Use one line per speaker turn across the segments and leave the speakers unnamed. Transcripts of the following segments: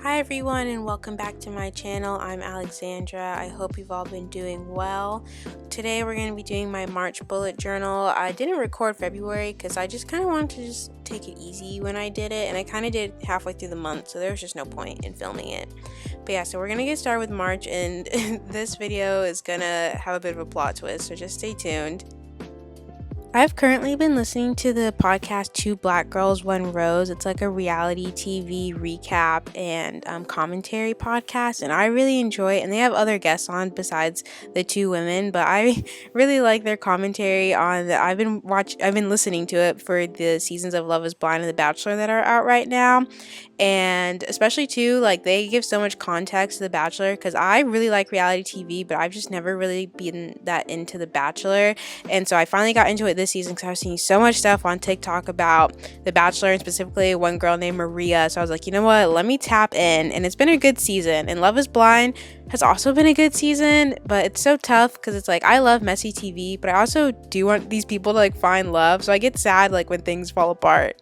Hi everyone and welcome back to my channel. I'm Alexandra. I hope you've all been doing well. Today we're going to be doing my March bullet journal. I didn't record February because I just kind of wanted to just take it easy when I did it, and I kind of did halfway through the month, so there was just no point in filming it. But yeah, so we're going to get started with March, and this video is going to have a bit of a plot twist, so just stay tuned. I've currently been listening to the podcast Two Black Girls, One Rose. It's like a reality TV recap and commentary podcast, and I really enjoy it. And they have other guests on besides the two women, but I really like their commentary on the, I've been listening to it for the seasons of Love Is Blind and The Bachelor that are out right now. And especially too, like, they give so much context to The Bachelor, because I really like reality TV, but I've just never really been that into The Bachelor. And so I finally got into it this season because I was seeing so much stuff on TikTok about The Bachelor, and specifically one girl named Maria. So I was like, you know what, let me tap in. And it's been a good season. And Love Is Blind has also been a good season, but it's so tough because it's like, I love messy TV, but I also do want these people to like find love. So I get sad like when things fall apart.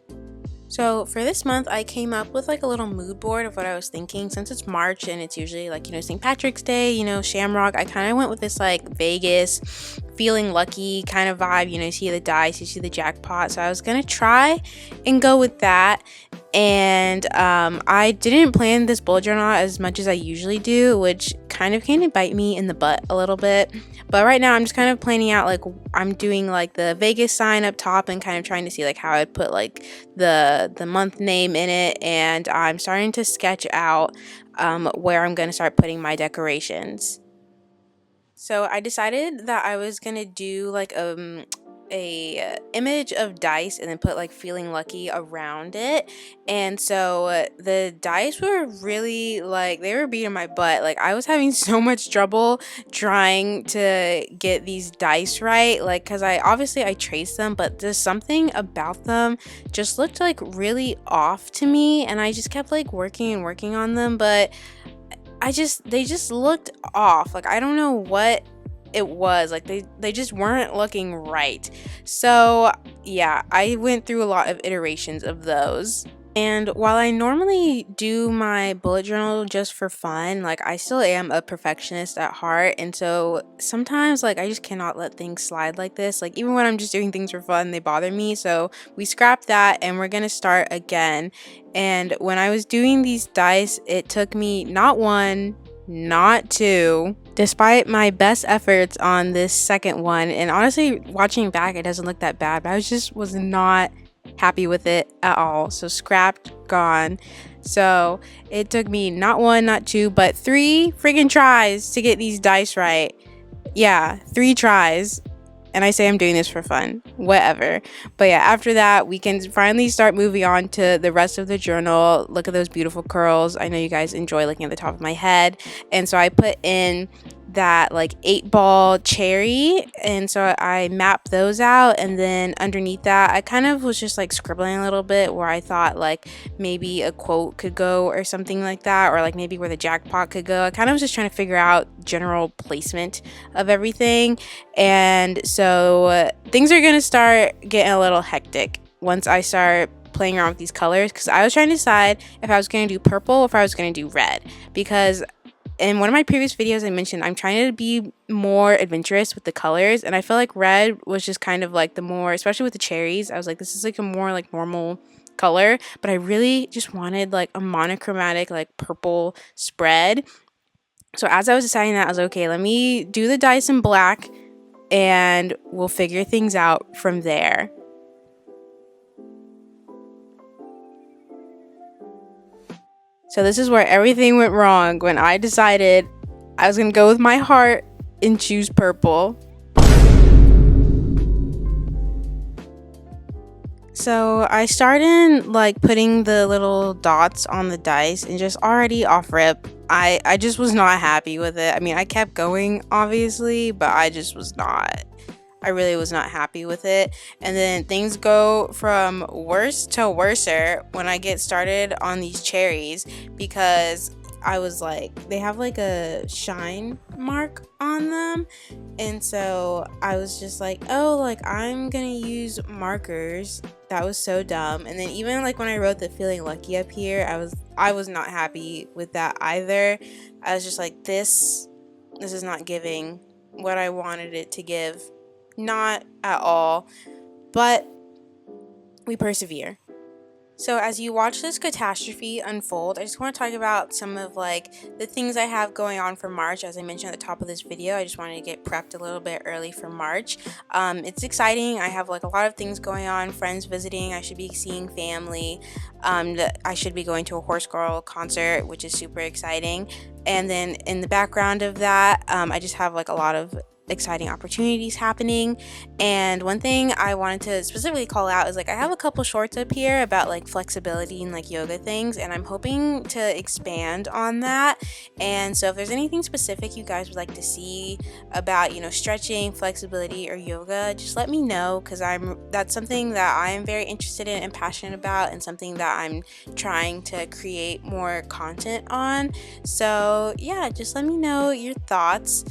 So for this month, I came up with like a little mood board of what I was thinking. Since it's March and it's usually like, St. Patrick's Day, Shamrock, I kind of went with this like Vegas, feeling lucky kind of vibe. You see the dice, you see the jackpot. So I was going to try and go with that. And I didn't plan this bullet journal as much as I usually do, which kind of came to bite me in the butt a little bit. But right now I'm just kind of planning out, like, I'm doing like the Vegas sign up top and kind of trying to see like how I'd put like the month name in it. And I'm starting to sketch out where I'm going to start putting my decorations. So I decided that I was going to do like a image of dice and then put like feeling lucky around it. And so the dice were really like, they were beating my butt. Like, I was having so much trouble trying to get these dice right, like, because I traced them, but there's something about them just looked like really off to me, and I just kept like working on them, but they just looked off. Like, I don't know what it was, like they just weren't looking right. So yeah, I went through a lot of iterations of those. And while I normally do my bullet journal just for fun, like, I still am a perfectionist at heart. And so sometimes, like, I just cannot let things slide like this. Like, even when I'm just doing things for fun, they bother me. So we scrapped that and we're going to start again. And when I was doing these dice, it took me not one, not two, despite my best efforts on this second one. And honestly, watching back, it doesn't look that bad, but I was not happy with it at all. So scrapped, gone. So it took me not one, not two, but 3 friggin' tries to get these dice right. Yeah, 3 tries. And I say I'm doing this for fun, whatever. But yeah, after that, we can finally start moving on to the rest of the journal. Look at those beautiful curls. I know you guys enjoy looking at the top of my head. And so I put in that like 8-ball cherry, and so I mapped those out. And then underneath that, I kind of was just like scribbling a little bit where I thought like maybe a quote could go or something like that, or like maybe where the jackpot could go. I kind of was just trying to figure out general placement of everything. And so things are gonna start getting a little hectic once I start playing around with these colors, because I was trying to decide if I was going to do purple or if I was going to do red, because in one of my previous videos I mentioned I'm trying to be more adventurous with the colors, and I feel like red was just kind of like the more, especially with the cherries, I was like, this is like a more like normal color, but I really just wanted like a monochromatic like purple spread. So as I was deciding that, I was like, okay, let me do the dice in black and we'll figure things out from there. So this is where everything went wrong, when I decided I was going to go with my heart and choose purple. So I started like putting the little dots on the dice, and just already off rip, I just was not happy with it. I mean, I kept going obviously, but I really was not happy with it. And then things go from worse to worser when I get started on these cherries, because I was like, they have like a shine mark on them. And so I was just like, oh, like, I'm gonna use markers. That was so dumb. And then even like when I wrote the feeling lucky up here, I was not happy with that either. I was just like, this is not giving what I wanted it to give. Not at all. But we persevere. So as you watch this catastrophe unfold, I just want to talk about some of like the things I have going on for March. As I mentioned at the top of this video, I just wanted to get prepped a little bit early for March. It's exciting. I have like a lot of things going on, friends visiting. I should be seeing family. I should be going to a Horse Girl concert, which is super exciting. And then in the background of that, I just have like a lot of exciting opportunities happening. And one thing I wanted to specifically call out is like I have a couple shorts up here about like flexibility and like yoga things, and I'm hoping to expand on that. And so if there's anything specific you guys would like to see about, you know, stretching, flexibility, or yoga, just let me know, because that's something that I am very interested in and passionate about, and something that I'm trying to create more content on. So yeah, just let me know your thoughts.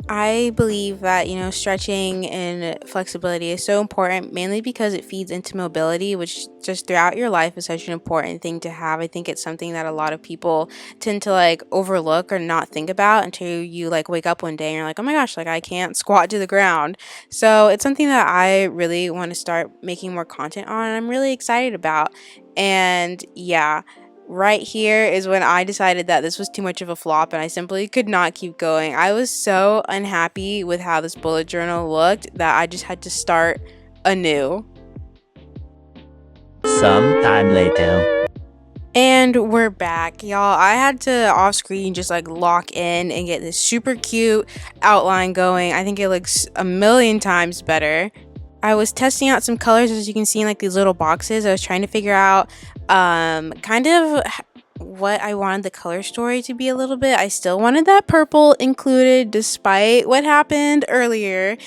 I believe that, you know, stretching and flexibility is so important, mainly because it feeds into mobility, which just throughout your life is such an important thing to have. I think it's something that a lot of people tend to like overlook or not think about until you like wake up one day and you're like, oh my gosh, like I can't squat to the ground. So it's something that I really want to start making more content on, and I'm really excited about. And yeah, right here is when I decided that this was too much of a flop and I simply could not keep going. I was so unhappy with how this bullet journal looked that I just had to start anew.
Some time later.
And we're back, y'all. I had to off screen just like lock in and get this super cute outline going. I think it looks a million times better. I was testing out some colors, as you can see in like these little boxes. I was trying to figure out kind of what I wanted the color story to be a little bit. I still wanted that purple included despite what happened earlier.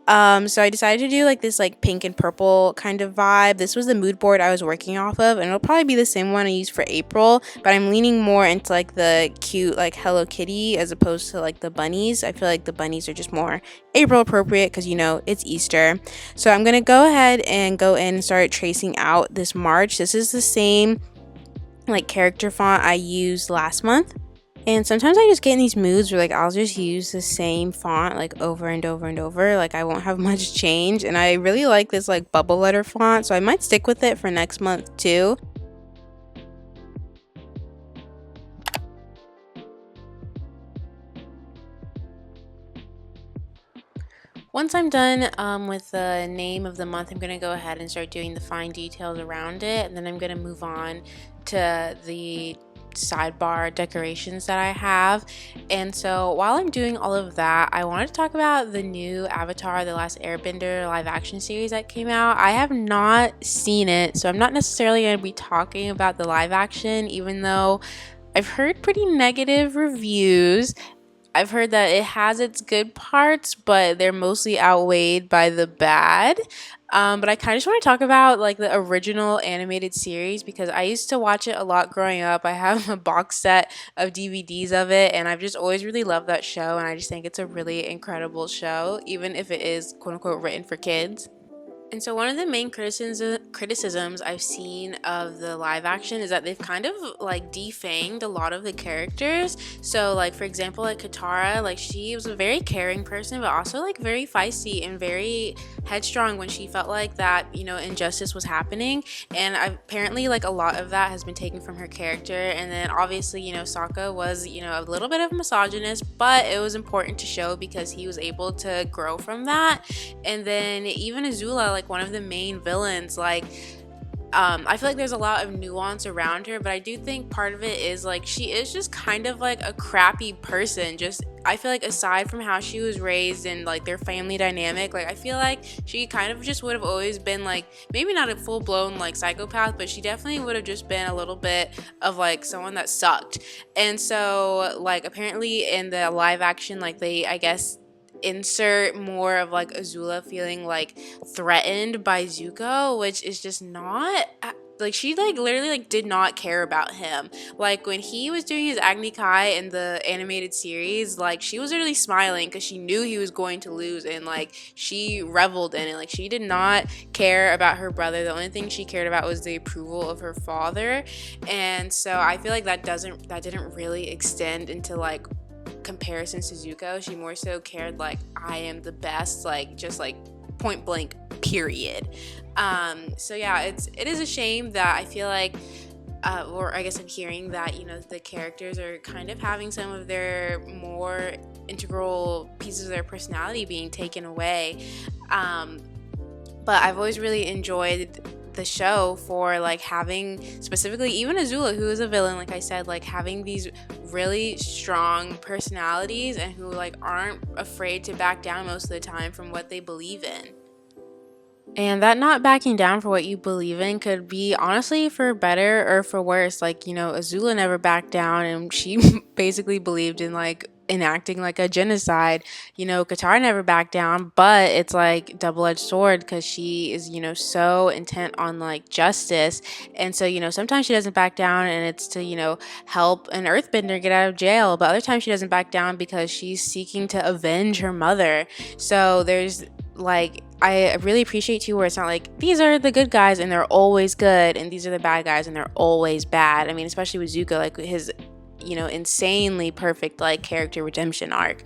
So I decided to do like this like pink and purple kind of vibe. This was the mood board I was working off of, and it'll probably be the same one I used for April, but I'm leaning more into like the cute like Hello Kitty as opposed to like the bunnies. I feel like the bunnies are just more April appropriate because, you know, it's Easter. So I'm gonna go ahead and go in and start tracing out this March. This is the same like character font I used last month. And sometimes I just get in these moods where like I'll just use the same font like over and over and over. Like I won't have much change. And I really like this like bubble letter font, so I might stick with it for next month too. Once I'm done with the name of the month, I'm going to go ahead and start doing the fine details around it. And then I'm going to move on to the sidebar decorations that I have. And so while I'm doing all of that, I wanted to talk about the new Avatar The Last Airbender live action series that came out. I have not seen it, so I'm not necessarily going to be talking about the live action, even though I've heard pretty negative reviews. I've heard that it has its good parts, but they're mostly outweighed by the bad. But I kind of just want to talk about like the original animated series because I used to watch it a lot growing up. I have a box set of DVDs of it, and I've just always really loved that show. And I just think it's a really incredible show, even if it is quote unquote written for kids. And so one of the main criticisms I've seen of the live action is that they've kind of like defanged a lot of the characters. So like for example, like Katara, like she was a very caring person, but also like very feisty and very headstrong when she felt like that, you know, injustice was happening. And apparently like a lot of that has been taken from her character. And then obviously, you know, Sokka was, you know, a little bit of a misogynist, but it was important to show because he was able to grow from that. And then even Azula, like one of the main villains, like I feel like there's a lot of nuance around her, but I do think part of it is like she is just kind of like a crappy person. Just I feel like aside from how she was raised and like their family dynamic, like I feel like she kind of just would have always been like maybe not a full-blown like psychopath, but she definitely would have just been a little bit of like someone that sucked. And so like apparently in the live action, like they I guess insert more of like Azula feeling like threatened by Zuko, which is just not like she like literally like did not care about him. Like when he was doing his Agni Kai in the animated series, like she was literally smiling because she knew he was going to lose, and like she reveled in it. Like she did not care about her brother. The only thing she cared about was the approval of her father. And so I feel like that didn't really extend into like comparisons to Zuko. She more so cared like I am the best, like just like point blank period. So yeah, it is a shame that I feel like or I guess I'm hearing that, you know, the characters are kind of having some of their more integral pieces of their personality being taken away. But I've always really enjoyed the show for like having specifically even Azula, who is a villain, like I said, like having these really strong personalities and who like aren't afraid to back down most of the time from what they believe in. And that not backing down for what you believe in could be honestly for better or for worse. Like, you know, Azula never backed down and she basically believed in like enacting like a genocide. You know, Katara never backed down, but it's like double-edged sword because she is, you know, so intent on like justice. And so, you know, sometimes she doesn't back down and it's to, you know, help an earthbender get out of jail. But other times she doesn't back down because she's seeking to avenge her mother. So there's like I really appreciate too where it's not like these are the good guys and they're always good and these are the bad guys and they're always bad. I mean, especially with Zuko, like his, you know, insanely perfect like character redemption arc.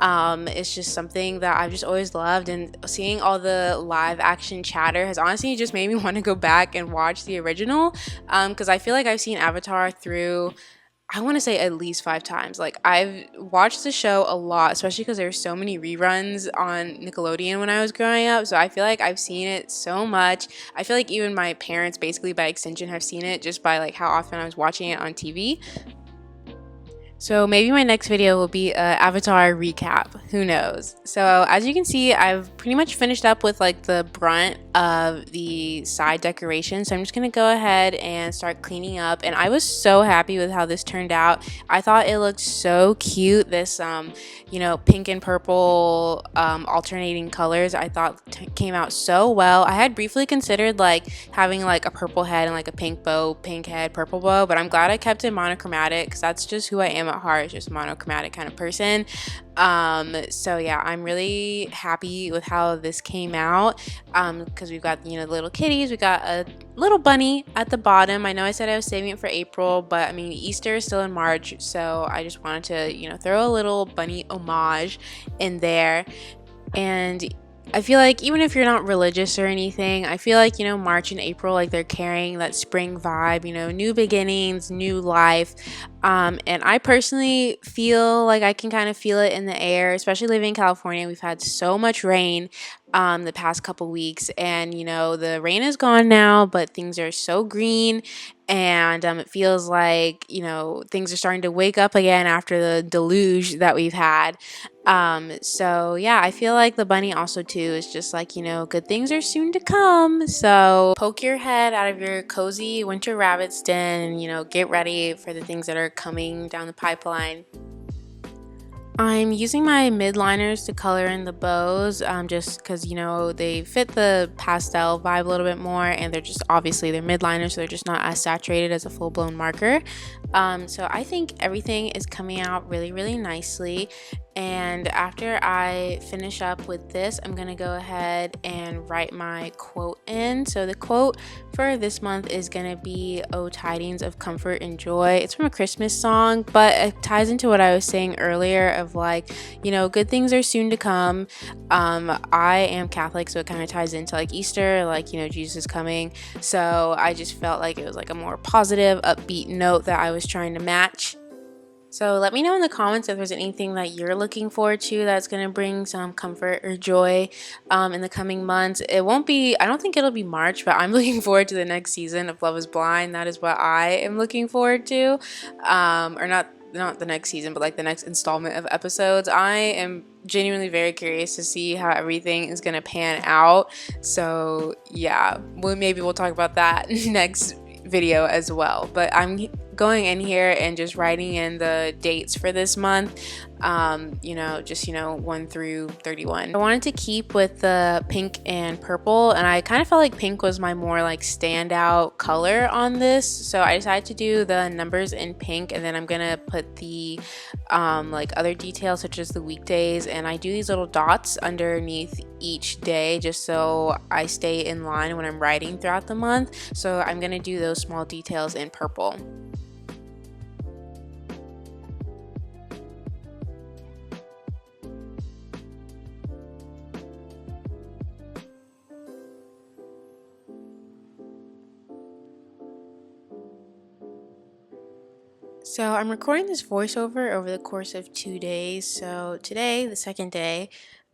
It's just something that I've just always loved, and seeing all the live action chatter has honestly just made me want to go back and watch the original, because I feel like I've seen Avatar through, I want to say at least 5 times. Like I've watched the show a lot, especially because there's so many reruns on Nickelodeon when I was growing up. So I feel like I've seen it so much. I feel like even my parents, basically by extension, have seen it just by like how often I was watching it on TV. So maybe my next video will be a Avatar recap. Who knows? So as you can see, I've pretty much finished up with like the brunt of the side decoration. So I'm just going to go ahead and start cleaning up. And I was so happy with how this turned out. I thought it looked so cute. This, you know, pink and purple alternating colors, I thought came out so well. I had briefly considered like having like a purple head and like a pink bow, pink head, purple bow, but I'm glad I kept it monochromatic because that's just who I am at heart, just a monochromatic kind of person. So yeah, I'm really happy with how this came out, because we've got, you know, the little kitties, we got a little bunny at the bottom. I know I said I was saving it for April, but I mean Easter is still in March, so I just wanted to, you know, throw a little bunny homage in there. And I feel like even if you're not religious or anything, I feel like, you know, March and April, like they're carrying that spring vibe, you know, new beginnings, new life. And I personally feel like I can kind of feel it in the air, especially living in California. We've had so much rain the past couple weeks, and, you know, the rain is gone now, but things are so green. And it feels like, you know, things are starting to wake up again after the deluge that we've had. So yeah, I feel like the bunny also too is just like, you know, good things are soon to come. So poke your head out of your cozy winter rabbit's den and, you know, get ready for the things that are coming down the pipeline. I'm using my midliners to color in the bows, just because, you know, they fit the pastel vibe a little bit more, and they're just obviously they're midliners, so they're just not as saturated as a full-blown marker. So I think everything is coming out really, really nicely. And after I finish up with this, I'm going to go ahead and write my quote in. So the quote for this month is going to be, "Oh, tidings of comfort and joy." It's from a Christmas song, but it ties into what I was saying earlier of like, you know, good things are soon to come. I am Catholic, so it kind of ties into like Easter, like, you know, Jesus is coming. So I just felt like it was like a more positive, upbeat note that I was trying to match. So let me know in the comments if there's anything that you're looking forward to that's going to bring some comfort or joy in the coming months. It won't be, I don't think it'll be March, but I'm looking forward to the next season of Love is Blind. That is what I am looking forward to. Or not the next season, but like the next installment of episodes. I am genuinely very curious to see how everything is going to pan out. So yeah, maybe we'll talk about that next video as well. But I'm going in here and just writing in the dates for this month, just 1 through 31. I wanted to keep with the pink and purple, and I kind of felt like pink was my more like standout color on this, so I decided to do the numbers in pink, and then I'm gonna put the like other details such as the weekdays, and I do these little dots underneath each day just so I stay in line when I'm writing throughout the month. So I'm gonna do those small details in purple. So I'm recording this voiceover over the course of 2 days. So today, the second day,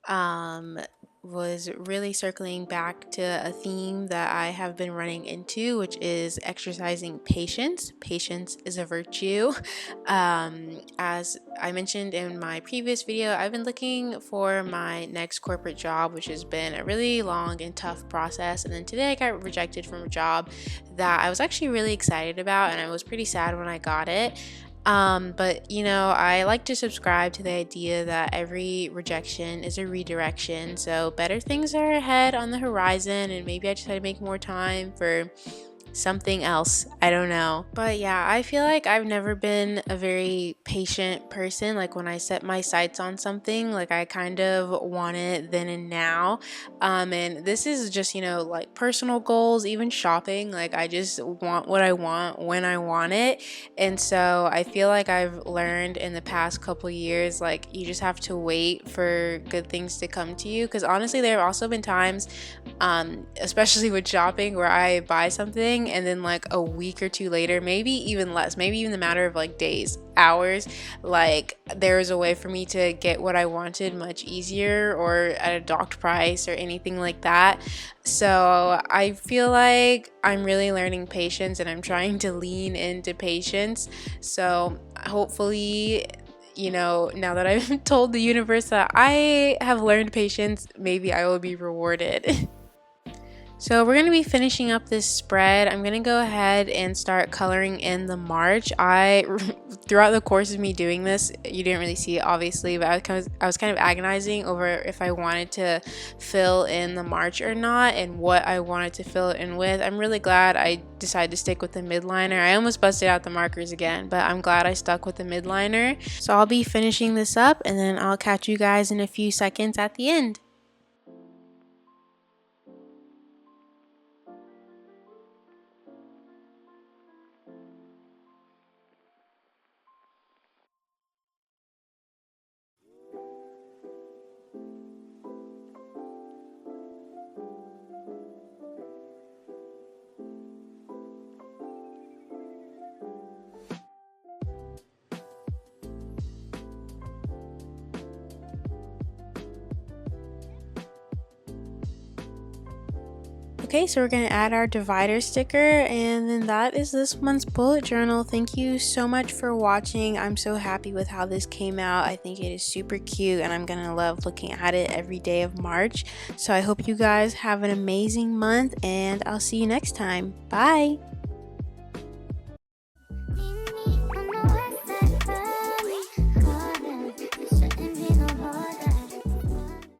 um, was really circling back to a theme that I have been running into, which is exercising patience. Patience is a virtue. As I mentioned in my previous video, I've been looking for my next corporate job, which has been a really long and tough process. And then today I got rejected from a job that I was actually really excited about, and I was pretty sad when I got it. But I like to subscribe to the idea that every rejection is a redirection. So better things are ahead on the horizon, and maybe I just had to make more time for something else. I don't know. But yeah, I feel like I've never been a very patient person. Like when I set my sights on something, like I kind of want it then and now. And this is just, like personal goals, even shopping. Like I just want what I want when I want it. And so I feel like I've learned in the past couple years, like you just have to wait for good things to come to you. Because honestly, there have also been times, especially with shopping, where I buy something and then like a week or two later, maybe even less, maybe even the matter of like days, hours, like there is a way for me to get what I wanted much easier or at a docked price or anything like that. So I feel like I'm really learning patience, and I'm trying to lean into patience. So hopefully, now that I've told the universe that I have learned patience, maybe I will be rewarded. So we're going to be finishing up this spread. I'm going to go ahead and start coloring in the March. Throughout the course of me doing this, you didn't really see it obviously, but I was kind of agonizing over if I wanted to fill in the March or not and what I wanted to fill it in with. I'm really glad I decided to stick with the midliner. I almost busted out the markers again, but I'm glad I stuck with the midliner. So I'll be finishing this up, and then I'll catch you guys in a few seconds at the end. Okay, so we're going to add our divider sticker, and then that is this month's bullet journal. Thank you so much for watching. I'm so happy with how this came out. I think it is super cute, and I'm going to love looking at it every day of March. So I hope you guys have an amazing month, and I'll see you next time. Bye!